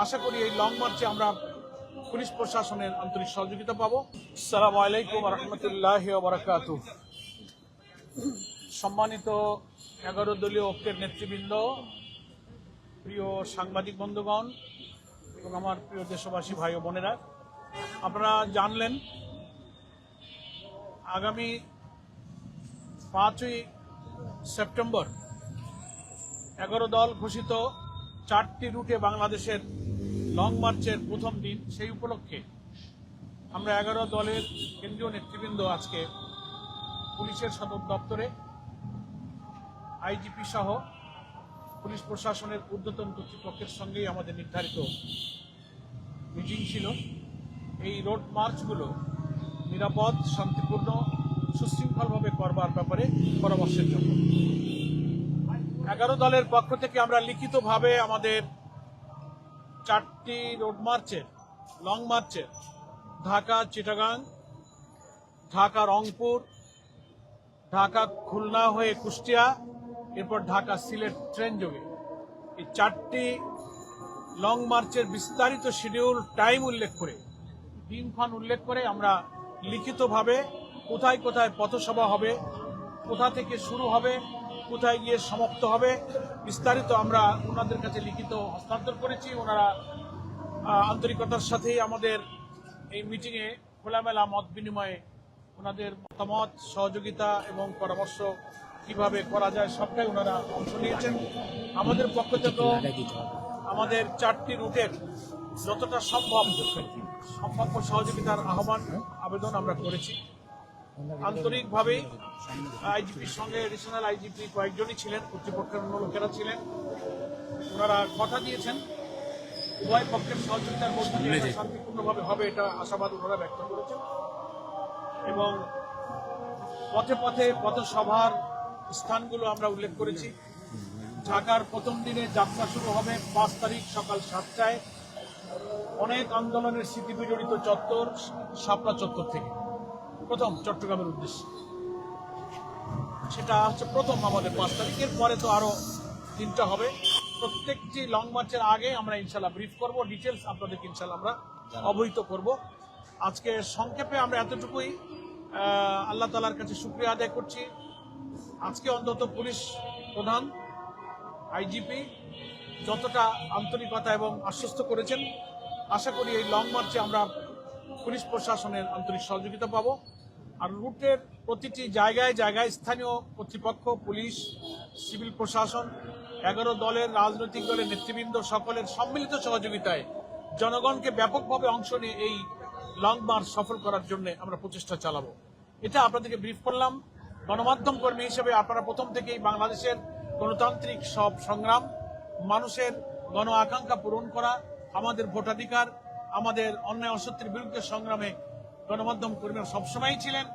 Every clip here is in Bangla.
আশা করি এই লং মার্চে আমরা পুলিশ প্রশাসনের আন্তরিক সহযোগিতা পাবো। আসসালামু আলাইকুম ওয়া রাহমাতুল্লাহি ওয়া বারাকাতুহু। সম্মানিত 11 দলীয় ঐক্যের নেতৃবৃন্দ, প্রিয় সাংবাদিক বন্ধুগণ এবং আমার প্রিয় দেশবাসী ভাই ও বোনেরা, আপনারা জানলেন আগামী 5ই সেপ্টেম্বর 11 দল ঘোষিত 4টি রুটে বাংলাদেশের লং মার্চের প্রথম দিন। সেই উপলক্ষে আমরা 11 দলের কেন্দ্রীয় নেতৃবৃন্দ আজকে পুলিশের সদর দপ্তরে আইজিপি সহ পুলিশ প্রশাসনের ঊর্ধ্বতন কর্তৃপক্ষের সঙ্গেই আমাদের নির্ধারিত মিটিং ছিল। এই রোড মার্চগুলো নিরাপদ, শান্তিপূর্ণ, সুশৃঙ্খলভাবে করবার ব্যাপারে পরামর্শের জন্য 11 দলের পক্ষ থেকে আমরা লিখিতভাবে আমাদের 4টি রোড মার্চের, লং মার্চের ঢাকা চিটাগাং, ঢাকা রংপুর, ঢাকা খুলনা হয়ে কুষ্টিয়া, এরপর ঢাকা সিলেট ট্রেন যোগে এই 4টি লং মার্চের বিস্তারিত শিডিউল, টাইম উল্লেখ করে, দিনক্ষণ উল্লেখ করে আমরা লিখিতভাবে কোথায় কোথায় পথসভা হবে, কোথা থেকে শুরু হবে, কোথায় গিয়ে সমাপ্ত হবে, বিস্তারিত আমরা ওনাদের কাছে লিখিত হস্তান্তর করেছি। ওনারা আন্তরিকতার সাথেই আমাদের এই মিটিংয়ে খোলামেলা মত বিনিময়ে ওনাদের মতামত, সহযোগিতা এবং পরামর্শ কিভাবে করা যায় সবটাই ওনারা অংশ নিয়েছেন। আমাদের পক্ষ থেকে আমাদের 4টি রুটের যতটা সম্ভাব্য সহযোগিতার আবেদন আমরা করেছি। আন্তরিকভাবেই আইজিপির সঙ্গে এডিশনাল আইজিপি কয়েকজনই ছিলেন, কর্তৃপক্ষের অন্য লোকেরা ছিলেন। ওনারা কথা দিয়েছেন উভয় পক্ষের সহযোগিতার মধ্যে শান্তিপূর্ণভাবে হবে, এটা আশাবাদ ওনারা ব্যক্ত করেছেন। এবং পথে পথে পথসভার স্থানগুলো আমরা উল্লেখ করেছি। ঢাকার প্রথম দিনে যাত্রা শুরু হবে 5 তারিখ সকাল 7টায় অনেক আন্দোলনের স্মৃতি বিজড়িত চত্বর, শাপলা চত্বর থেকে প্রথম চট্টগ্রামের উদ্দেশ্যে। সেটা হচ্ছে প্রথম আমাদের 5 তারিখের পরে তো আরো 3টা হবে। প্রত্যেকটি লং মার্চের আগে আমরা ইনশাল্লাহ ব্রিফ করব, ডিটেলস আপনাদেরকে ইনশাল্লাহ আমরা অবহিত করব। আজকে সংক্ষেপে আমরা এতটুকুই আল্লাহ তাআলার কাছে শুকরিয়া আদায় করছি। আজকে অন্তত পুলিশ প্রধান আইজিপি যতটা আন্তরিকতা এবং আশ্বস্ত করেছেন, আশা করি এই লং মার্চে আমরা পুলিশ প্রশাসনের আন্তরিক সহযোগিতা পাবো। আর রুটের প্রতিটি জায়গায় জায়গায় স্থানীয় কর্তৃপক্ষ, পুলিশ, সিভিল প্রশাসন, 11 দলের রাজনৈতিক দলের নেতৃবৃন্দ সকলের সম্মিলিত সহযোগিতায় জনগণকে ব্যাপকভাবে অংশ নিয়ে এই লং মার্চ সফল করার জন্য আমরা প্রচেষ্টা চালাবো। এটা আপনাদেরকে ব্রিফ করলাম। গণমাধ্যম কর্মী হিসেবে আপনারা প্রথম থেকেই বাংলাদেশের গণতান্ত্রিক সব সংগ্রাম, মানুষের গণ আকাঙ্ক্ষা পূরণ করা, আমাদের ভোটাধিকার, আমাদের অন্যায় অসত্যের বিরুদ্ধে সংগ্রামে গণমাধ্যম কর্মীরা সবসময়ই ছিলেন।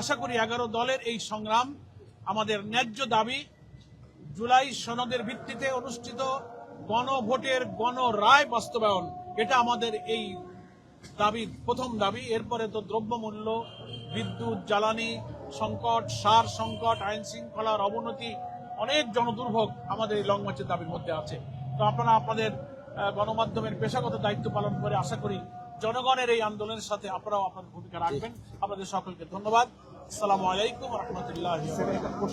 আশা করি 11 দলের এই সংগ্রাম, আমাদের ন্যায্য দাবি, জুলাই সনদের ভিত্তিতে অনুষ্ঠিত গণভোটের গণরায় বাস্তবায়ন, এটা আমাদের এই দাবির প্রথম দাবি। এরপরে তো দ্রব্যমূল্য, বিদ্যুৎ, জ্বালানি সংকট, সার সংকট, আইন শৃঙ্খলার অবনতি, অনেক জনদুর্ভোগ আমাদের এই লং মার্চের দাবির মধ্যে আছে। তো আপনারা আপনাদের গণমাধ্যমের পেশাগত দায়িত্ব পালন করে আশা করি জনগণের এই আন্দোলনের সাথে আপনারাও আপনাদের ভূমিকা রাখবেন। আপনাদের সকলকে ধন্যবাদ। আসসালামু আলাইকুম ওয়া রাহমাতুল্লাহি ওয়া বারাকাতুহু।